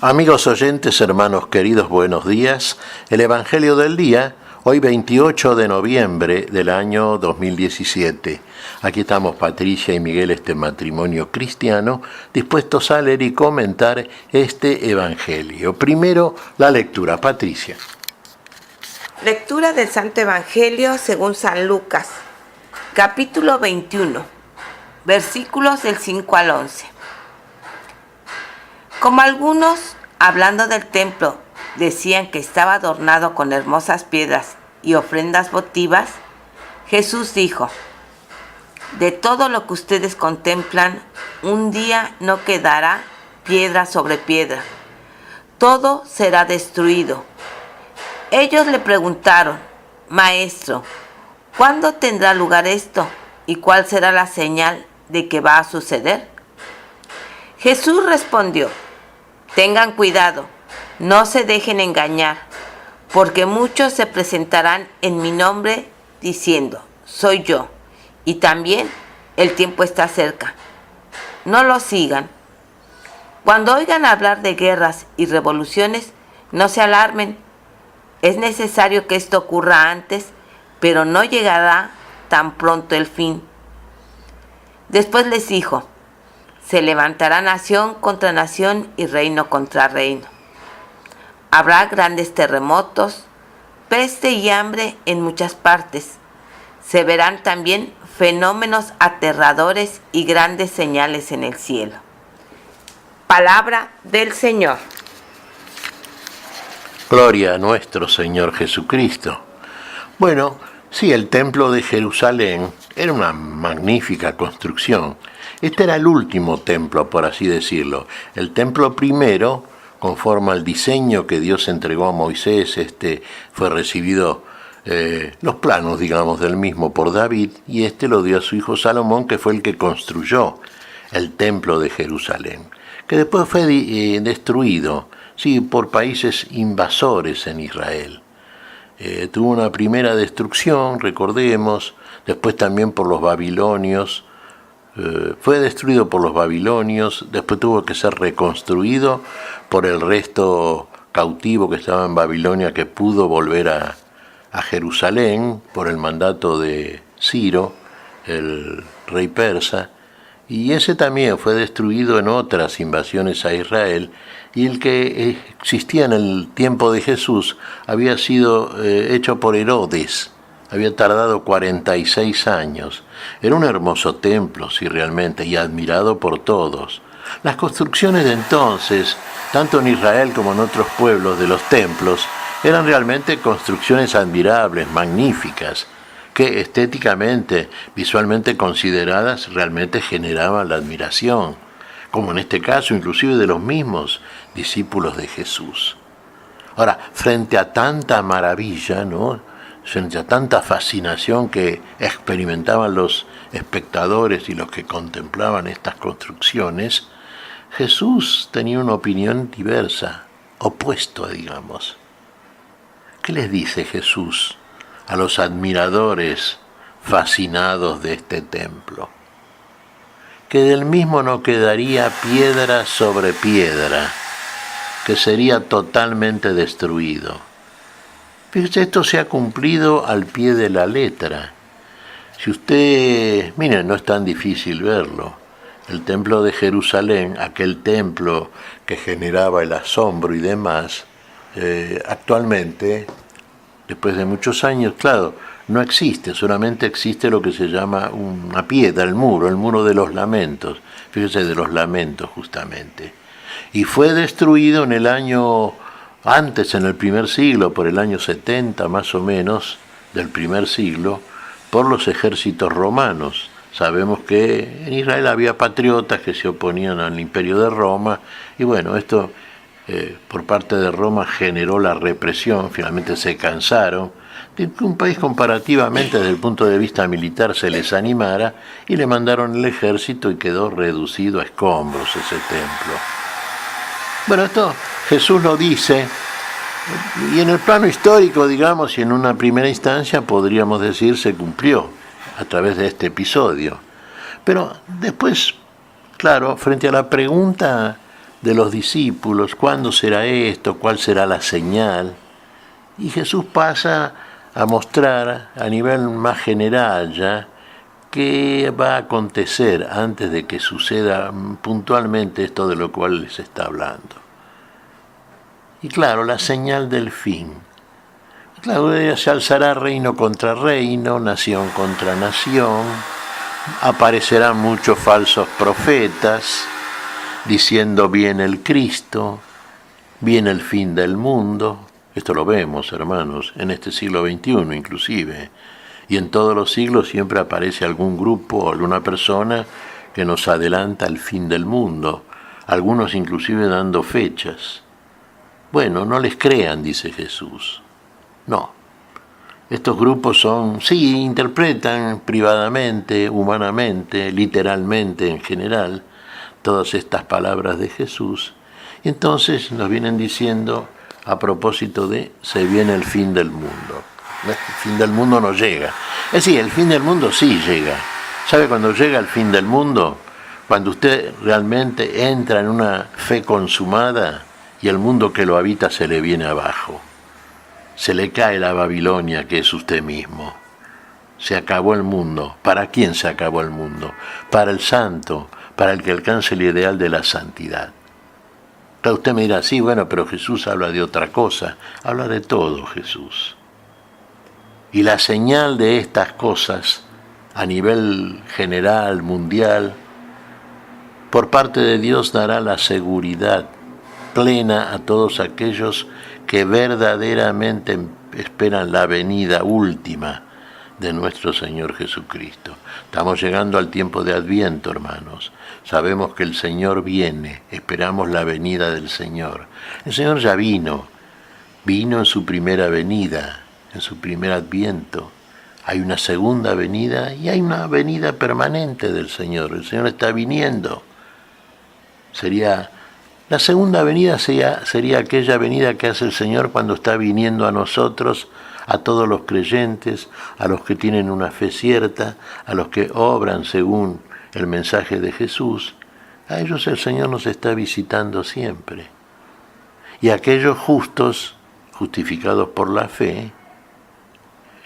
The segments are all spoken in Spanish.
Amigos oyentes, hermanos queridos, buenos días. El Evangelio del día, hoy 28 de noviembre del año 2017. Aquí estamos Patricia y Miguel, este matrimonio cristiano, dispuestos a leer y comentar este Evangelio. Primero, la lectura. Patricia. Lectura del Santo Evangelio según San Lucas, capítulo 21, versículos del 5 al 11. Como algunos, hablando del templo, decían que estaba adornado con hermosas piedras y ofrendas votivas, Jesús dijo: de todo lo que ustedes contemplan, un día no quedará piedra sobre piedra. Todo será destruido. Ellos le preguntaron: Maestro, ¿cuándo tendrá lugar esto? ¿Y cuál será la señal de que va a suceder? Jesús respondió: tengan cuidado, no se dejen engañar, porque muchos se presentarán en mi nombre diciendo: soy yo, y también el tiempo está cerca. No lo sigan. Cuando oigan hablar de guerras y revoluciones, no se alarmen. Es necesario que esto ocurra antes, pero no llegará tan pronto el fin. Después les dijo: se levantará nación contra nación y reino contra reino. Habrá grandes terremotos, peste y hambre en muchas partes. Se verán también fenómenos aterradores y grandes señales en el cielo. Palabra del Señor. Gloria a nuestro Señor Jesucristo. Bueno, sí, el templo de Jerusalén era una magnífica construcción. Este era el último templo, por así decirlo. El templo primero, conforme al diseño que Dios entregó a Moisés, fue recibido, los planos, digamos, del mismo por David, y lo dio a su hijo Salomón, que fue el que construyó el templo de Jerusalén, que después fue destruido, sí, por países invasores en Israel. Tuvo una primera destrucción, recordemos, después también por los babilonios. Fue destruido por los babilonios, después tuvo que ser reconstruido por el resto cautivo que estaba en Babilonia, que pudo volver a Jerusalén por el mandato de Ciro, el rey persa, y ese también fue destruido en otras invasiones a Israel, y el que existía en el tiempo de Jesús había sido hecho por Herodes. Había tardado 46 años. Era un hermoso templo, sí, realmente, y admirado por todos. Las construcciones de entonces, tanto en Israel como en otros pueblos de los templos, eran realmente construcciones admirables, magníficas, que estéticamente, visualmente consideradas, realmente generaban la admiración, como en este caso inclusive de los mismos discípulos de Jesús. Ahora, frente a tanta maravilla, ¿no?, frente a tanta fascinación que experimentaban los espectadores y los que contemplaban estas construcciones, Jesús tenía una opinión diversa, opuesta, digamos. ¿Qué les dice Jesús a los admiradores fascinados de este templo? Que del mismo no quedaría piedra sobre piedra, que sería totalmente destruido. Fíjese, esto se ha cumplido al pie de la letra. Si usted, miren, no es tan difícil verlo. El templo de Jerusalén, aquel templo que generaba el asombro y demás, actualmente, después de muchos años, claro, no existe, solamente existe lo que se llama una piedra, el muro de los lamentos. Fíjese, de los lamentos justamente. Y fue destruido en el año... antes, en el primer siglo, por el año 70 más o menos del primer siglo, por los ejércitos romanos. Sabemos que en Israel había patriotas que se oponían al imperio de Roma, y bueno, esto por parte de Roma generó la represión. Finalmente se cansaron de que un país comparativamente desde el punto de vista militar se les animara, y le mandaron el ejército y quedó reducido a escombros ese templo. Bueno, esto Jesús lo dice, y en el plano histórico, digamos, y en una primera instancia, podríamos decir, se cumplió a través de este episodio. Pero después, claro, frente a la pregunta de los discípulos, ¿cuándo será esto? ¿Cuál será la señal? Y Jesús pasa a mostrar a nivel más general ya qué va a acontecer antes de que suceda puntualmente esto de lo cual les está hablando. Y claro, la señal del fin. Claro, se alzará reino contra reino, nación contra nación, aparecerán muchos falsos profetas diciendo viene el Cristo, viene el fin del mundo. Esto lo vemos, hermanos, en este siglo XXI inclusive. Y en todos los siglos siempre aparece algún grupo o alguna persona que nos adelanta el fin del mundo, algunos inclusive dando fechas. Bueno, no les crean, dice Jesús. No. Estos grupos sí, interpretan privadamente, humanamente, literalmente en general, todas estas palabras de Jesús. Y entonces nos vienen diciendo, a propósito de, se viene el fin del mundo. El fin del mundo no llega. Es decir, el fin del mundo sí llega. ¿Sabe cuándo llega el fin del mundo? Cuando usted realmente entra en una fe consumada y el mundo que lo habita se le viene abajo. Se le cae la Babilonia que es usted mismo. Se acabó el mundo. ¿Para quién se acabó el mundo? Para el santo, para el que alcance el ideal de la santidad. Claro, usted me dirá, sí, bueno, pero Jesús habla de otra cosa. Habla de todo Jesús. Y la señal de estas cosas, a nivel general, mundial, por parte de Dios dará la seguridad plena a todos aquellos que verdaderamente esperan la venida última de nuestro Señor Jesucristo. Estamos llegando al tiempo de Adviento, hermanos. Sabemos que el Señor viene, esperamos la venida del Señor. El Señor ya vino en su primera venida, en su primer Adviento. Hay una segunda venida y hay una venida permanente del Señor. El Señor está viniendo. La segunda venida sería aquella venida que hace el Señor cuando está viniendo a nosotros, a todos los creyentes, a los que tienen una fe cierta, a los que obran según el mensaje de Jesús. A ellos el Señor nos está visitando siempre. Y a aquellos justos, justificados por la fe,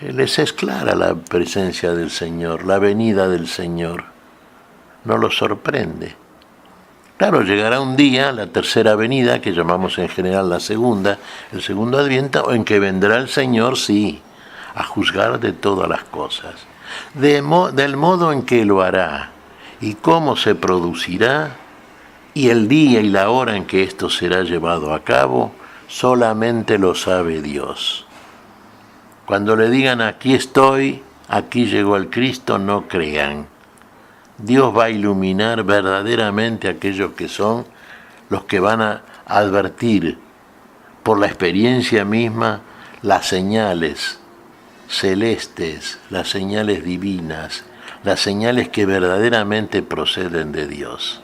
les es clara la presencia del Señor, la venida del Señor. No los sorprende. Claro, llegará un día, la tercera venida, que llamamos en general la segunda, el segundo Adviento, en que vendrá el Señor, sí, a juzgar de todas las cosas. Del modo en que lo hará y cómo se producirá, y el día y la hora en que esto será llevado a cabo, solamente lo sabe Dios. Cuando le digan aquí estoy, aquí llegó el Cristo, no crean. Dios va a iluminar verdaderamente a aquellos que son los que van a advertir por la experiencia misma las señales celestes, las señales divinas, las señales que verdaderamente proceden de Dios.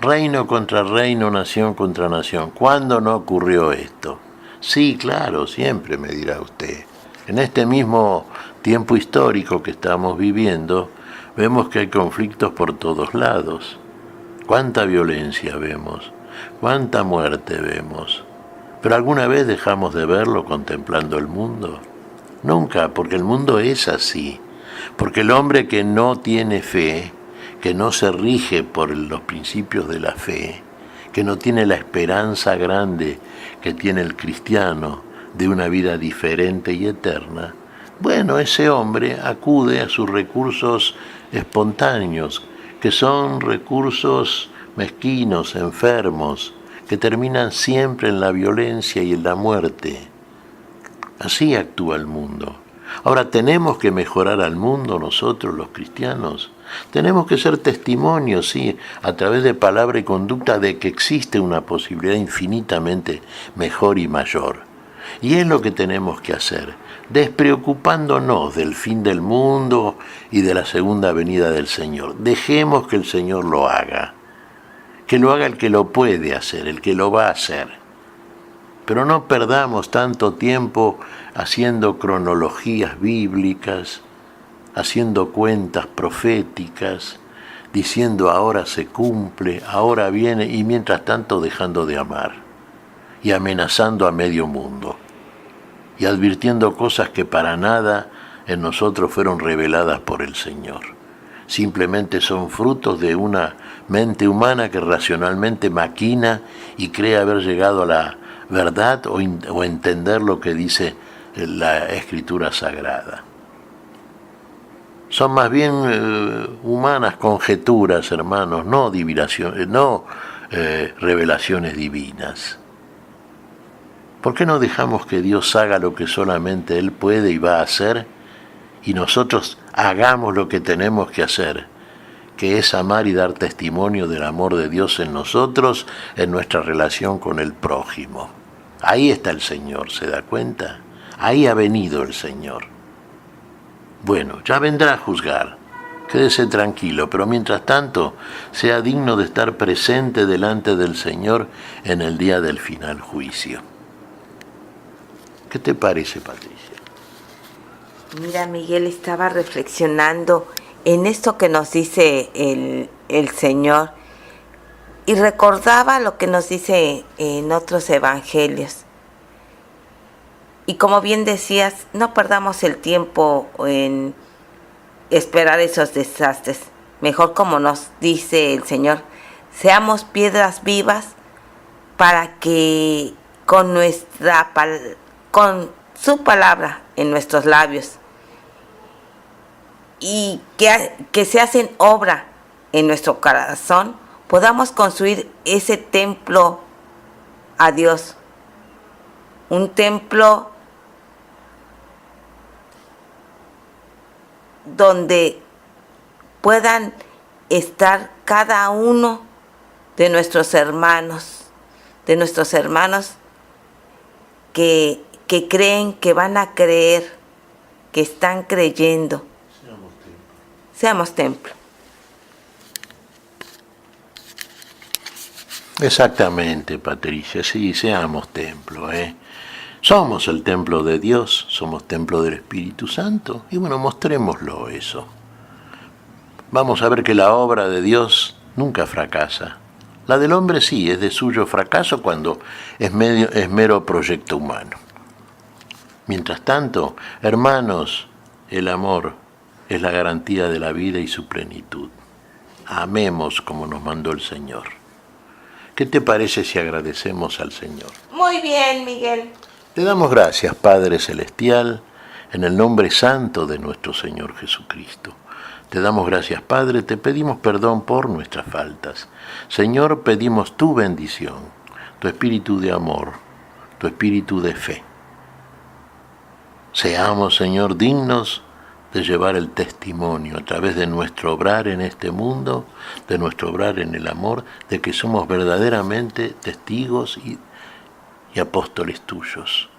Reino contra reino, nación contra nación. ¿Cuándo no ocurrió esto? Sí, claro, siempre me dirá usted. En este mismo tiempo histórico que estamos viviendo, vemos que hay conflictos por todos lados. Cuánta violencia vemos, cuánta muerte vemos. ¿Pero alguna vez dejamos de verlo contemplando el mundo? Nunca, porque el mundo es así. Porque el hombre que no tiene fe, que no se rige por los principios de la fe, que no tiene la esperanza grande que tiene el cristiano de una vida diferente y eterna, bueno, ese hombre acude a sus recursos espontáneos, que son recursos mezquinos, enfermos, que terminan siempre en la violencia y en la muerte. Así actúa el mundo. Ahora, ¿tenemos que mejorar al mundo nosotros, los cristianos? Tenemos que ser testimonios, sí, a través de palabra y conducta, de que existe una posibilidad infinitamente mejor y mayor. Y es lo que tenemos que hacer, despreocupándonos del fin del mundo y de la segunda venida del Señor. Dejemos que el Señor lo haga, que lo haga el que lo puede hacer, el que lo va a hacer. Pero no perdamos tanto tiempo haciendo cronologías bíblicas, haciendo cuentas proféticas, diciendo ahora se cumple, ahora viene, y mientras tanto dejando de amar y amenazando a medio mundo y advirtiendo cosas que para nada en nosotros fueron reveladas por el Señor. Simplemente son frutos de una mente humana que racionalmente maquina y cree haber llegado a la verdad o entender lo que dice la Escritura Sagrada. Son más bien humanas conjeturas, hermanos, no revelaciones divinas. ¿Por qué no dejamos que Dios haga lo que solamente Él puede y va a hacer, y nosotros hagamos lo que tenemos que hacer, que es amar y dar testimonio del amor de Dios en nosotros, en nuestra relación con el prójimo? Ahí está el Señor, ¿se da cuenta? Ahí ha venido el Señor. Bueno, ya vendrá a juzgar. Quédese tranquilo, pero mientras tanto, sea digno de estar presente delante del Señor en el día del final juicio. ¿Qué te parece, Patricia? Mira, Miguel, estaba reflexionando en esto que nos dice el Señor y recordaba lo que nos dice en otros evangelios. Y como bien decías, no perdamos el tiempo en esperar esos desastres. Mejor, como nos dice el Señor, seamos piedras vivas para que con su palabra en nuestros labios y que se hacen obra en nuestro corazón, podamos construir ese templo a Dios. Un templo donde puedan estar cada uno de nuestros hermanos que creen, que van a creer, que están creyendo. Seamos templo. Exactamente, Patricia, sí, seamos templo, Somos el templo de Dios, somos templo del Espíritu Santo, y bueno, mostrémoslo eso. Vamos a ver que la obra de Dios nunca fracasa. La del hombre sí, es de suyo fracaso cuando es mero proyecto humano. Mientras tanto, hermanos, el amor es la garantía de la vida y su plenitud. Amemos como nos mandó el Señor. ¿Qué te parece si agradecemos al Señor? Muy bien, Miguel. Te damos gracias, Padre Celestial, en el nombre santo de nuestro Señor Jesucristo. Te damos gracias, Padre, te pedimos perdón por nuestras faltas. Señor, pedimos tu bendición, tu espíritu de amor, tu espíritu de fe. Seamos, Señor, dignos de llevar el testimonio a través de nuestro obrar en este mundo, de nuestro obrar en el amor, de que somos verdaderamente testigos y apóstoles tuyos.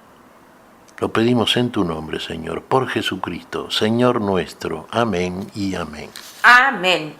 Lo pedimos en tu nombre, Señor, por Jesucristo, Señor nuestro. Amén y amén. Amén.